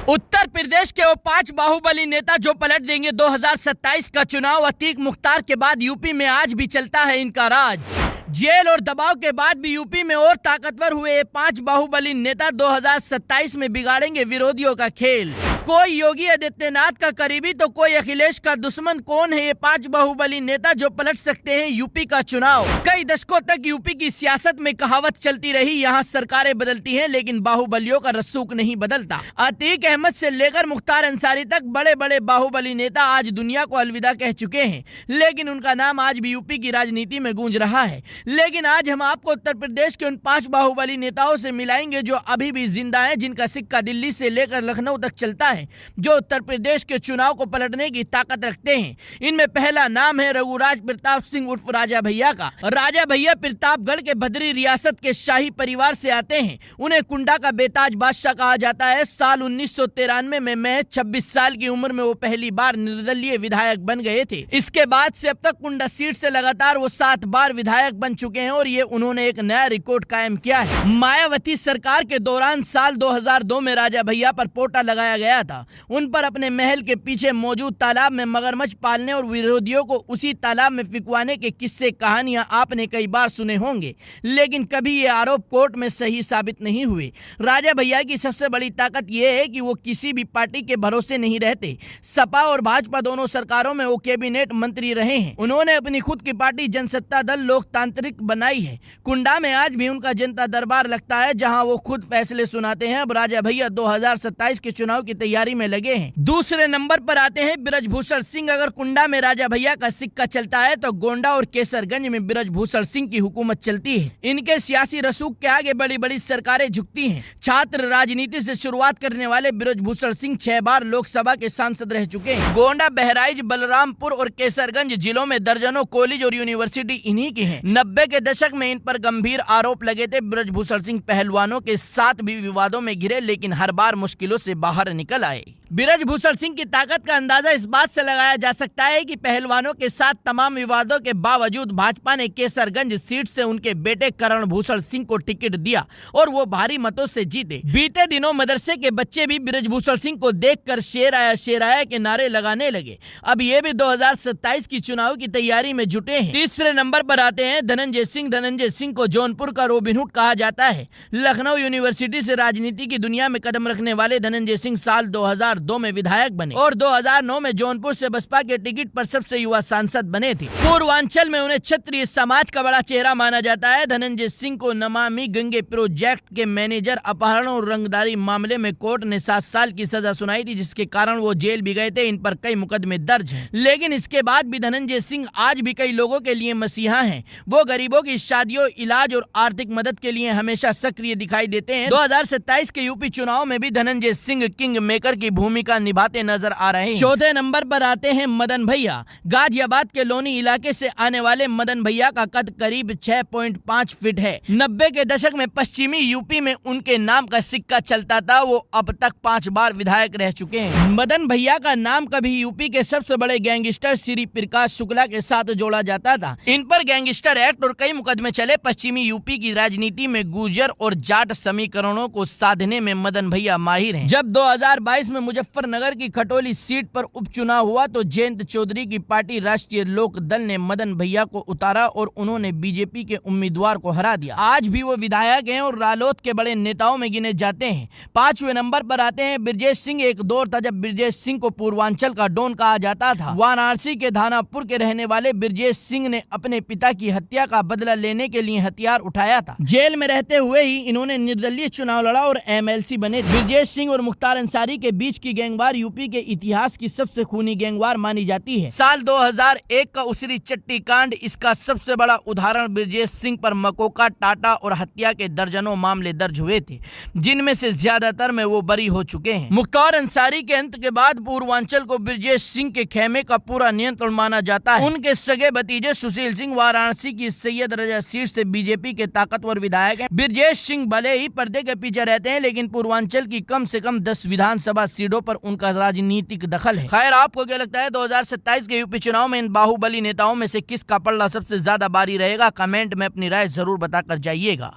उत्तर प्रदेश के वो 5 बाहुबली नेता जो पलट देंगे 2027 का चुनाव। अतीक मुख्तार के बाद यूपी में आज भी चलता है इनका राज। जेल और दबाव के बाद भी यूपी में और ताकतवर हुए ये 5 बाहुबली नेता 2027 में बिगाड़ेंगे विरोधियों का खेल। कोई योगी आदित्यनाथ का करीबी तो कोई अखिलेश का दुश्मन। कौन है ये 5 बाहुबली नेता जो पलट सकते हैं यूपी का चुनाव। कई दशकों तक यूपी की सियासत में कहावत चलती रही, यहाँ सरकारें बदलती हैं लेकिन बाहुबलियों का रसूख नहीं बदलता। अतीक अहमद से लेकर मुख्तार अंसारी तक बड़े बड़े बाहुबली नेता आज दुनिया को अलविदा कह चुके हैं, लेकिन उनका नाम आज भी यूपी की राजनीति में गूंज रहा है। लेकिन आज हम आपको उत्तर प्रदेश के उन 5 बाहुबली नेताओं से मिलाएंगे जो अभी भी जिंदा हैं, जिनका सिक्का दिल्ली से लेकर लखनऊ तक चलता है, जो उत्तर प्रदेश के चुनाव को पलटने की ताकत रखते हैं। इनमें पहला नाम है रघुराज प्रताप सिंह उर्फ राजा भैया का। राजा भैया प्रतापगढ़ के भद्री रियासत के शाही परिवार से आते हैं। उन्हें कुंडा का बेताज बादशाह कहा जाता है। साल 1993 में महज 26 साल की उम्र में वो पहली बार निर्दलीय विधायक बन गए थे। इसके बाद से अब तक कुंडा सीट से लगातार वो 7 बार विधायक बन चुके हैं और ये उन्होंने एक नया रिकॉर्ड कायम किया है। मायावती सरकार के दौरान साल 2002 में राजा भैया पर पोटा लगाया गया था। उन पर अपने महल के पीछे मौजूद तालाब में मगरमच्छ पालने और विरोधियों को उसी तालाब में फिकवाने के किस्से कहानियां आपने कई बार सुने होंगे, लेकिन कभी ये आरोप कोर्ट में सही साबित नहीं हुए। राजा भैया की सबसे बड़ी ताकत यह है कि वो किसी भी पार्टी के भरोसे नहीं रहते। सपा और भाजपा दोनों सरकारों में वो कैबिनेट मंत्री रहे हैं। उन्होंने अपनी खुद की पार्टी जनसत्ता दल लोकतांत्रिक बनाई है। कुंडा में आज भी उनका जनता दरबार लगता है, जहां वो खुद फैसले सुनाते हैं। अब राजा भैया 2027 के चुनाव की तैयारी में लगे हैं। दूसरे नंबर पर आते हैं ब्रजभूषण सिंह। अगर कुंडा में राजा भैया का सिक्का चलता है तो गोंडा और केसरगंज में ब्रजभूषण सिंह की हुकूमत चलती है। इनके सियासी रसूख के आगे बड़ी बड़ी सरकारें झुकती हैं। छात्र राजनीति से शुरुआत करने वाले ब्रजभूषण सिंह 6 बार लोकसभा के सांसद रह चुके हैं। गोंडा, बहराइच, बलरामपुर और केसरगंज जिलों में दर्जनों कॉलेज और यूनिवर्सिटी इन्हीं की हैं। 90 के दशक में इन पर गंभीर आरोप लगे थे। ब्रजभूषण सिंह पहलवानों के साथ भी विवादों में घिरे, लेकिन हर बार मुश्किलों से बाहर निकल आए। ब्रजभूषण सिंह की ताकत का अंदाजा इस बात से लगाया जा सकता है कि पहलवानों के साथ तमाम विवादों के बावजूद भाजपा ने केसरगंज सीट से उनके बेटे करण भूषण सिंह को टिकट दिया और वो भारी मतों से जीते। बीते दिनों मदरसे के बच्चे भी ब्रजभूषण सिंह को देखकर शेर आया के नारे लगाने लगे। अब ये भी 2027 की चुनाव की तैयारी में जुटे हैं। तीसरे नंबर पर आते हैं धनंजय सिंह। धनंजय सिंह को जौनपुर का रॉबिनहुड कहा जाता है। लखनऊ यूनिवर्सिटी से राजनीति की दुनिया में कदम रखने वाले धनंजय सिंह साल 2002 में विधायक बने और 2009 में जौनपुर से बसपा के टिकट पर सबसे युवा सांसद बने थे। पूर्वांचल में उन्हें क्षत्रिय समाज का बड़ा चेहरा माना जाता है। धनंजय सिंह को नमामि गंगे प्रोजेक्ट के मैनेजर अपहरण और रंगदारी मामले में कोर्ट ने 7 साल की सजा सुनाई थी, जिसके कारण वो जेल भी गए थे। इन पर कई मुकदमे दर्ज हैं, लेकिन इसके बाद भी धनंजय सिंह आज भी कई लोगों के लिए मसीहा हैं। वो गरीबों की शादियों, इलाज और आर्थिक मदद के लिए हमेशा सक्रिय दिखाई देते हैं। 2027 के यूपी चुनाव में भी धनंजय सिंह किंग मेकर की भूमिका निभाते नजर आ रहे हैं। चौथे नंबर पर आते हैं मदन भैया। गाजियाबाद के लोनी इलाके से आने वाले मदन भैया का कद करीब 6.5 फीट है। 90 के दशक में पश्चिमी यूपी में उनके नाम का सिक्का चलता था। वो अब तक 5 बार विधायक रह चुके हैं। मदन भैया का नाम कभी यूपी के सबसे बड़े गैंगस्टर श्री प्रकाश शुक्ला के साथ जोड़ा जाता था। इन पर गैंगस्टर एक्ट और कई मुकदमे चले। पश्चिमी यूपी की राजनीति में गुर्जर और जाट समीकरणों को साधने में मदन भैया माहिर हैं। जब 2022 में मुजफ्फरनगर की खटोली सीट पर उपचुनाव हुआ तो जयंत चौधरी की पार्टी राष्ट्रीय लोक दल ने मदन भैया को उतारा और उन्होंने बीजेपी के उम्मीदवार को हरा दिया। आज भी वो विधायक हैं और रालोद के बड़े नेताओं में गिने जाते हैं। 5वें नंबर पर आते हैं ब्रजेश सिंह। एक दौर था जब ब्रजेश सिंह को पूर्वांचल का डॉन कहा जाता था। वाराणसी के धानापुर के रहने वाले ब्रजेश सिंह ने अपने पिता की हत्या का बदला लेने के लिए हथियार उठाया था। जेल में रहते हुए ही इन्होंने निर्दलीय चुनाव लड़ा और MLC बने। ब्रजेश सिंह और मुख्तार अंसारी के बीच की गैंगवार यूपी के इतिहास की सबसे खूनी गैंगवार मानी जाती है। साल 2001 का उसरी चट्टी कांड इसका सबसे बड़ा उदाहरण। ब्रजेश सिंह पर मकोका, टाटा और हत्या के दर्जनों मामले दर्ज हुए थे, जिनमें से ज्यादातर में वो बरी हो चुके हैं। मुख्तार अंसारी के अंत के बाद पूर्वांचल को ब्रजेश सिंह के खेमे का पूरा नियंत्रण माना जाता है। उनके सगे भतीजे सुशील सिंह वाराणसी की सैयद रजा सीट से बीजेपी के ताकतवर विधायक हैं। ब्रजेश सिंह भले ही पर्दे के पीछे रहते हैं, लेकिन पूर्वांचल की कम से कम 10 विधानसभा सीटों पर उनका राजनीतिक दखल है। खैर, आपको क्या लगता है 2027 के यूपी चुनाव में इन बाहुबली नेताओं में से किसका पलड़ा सबसे ज्यादा भारी रहेगा? कमेंट में अपनी राय जरूर बताकर जाइएगा।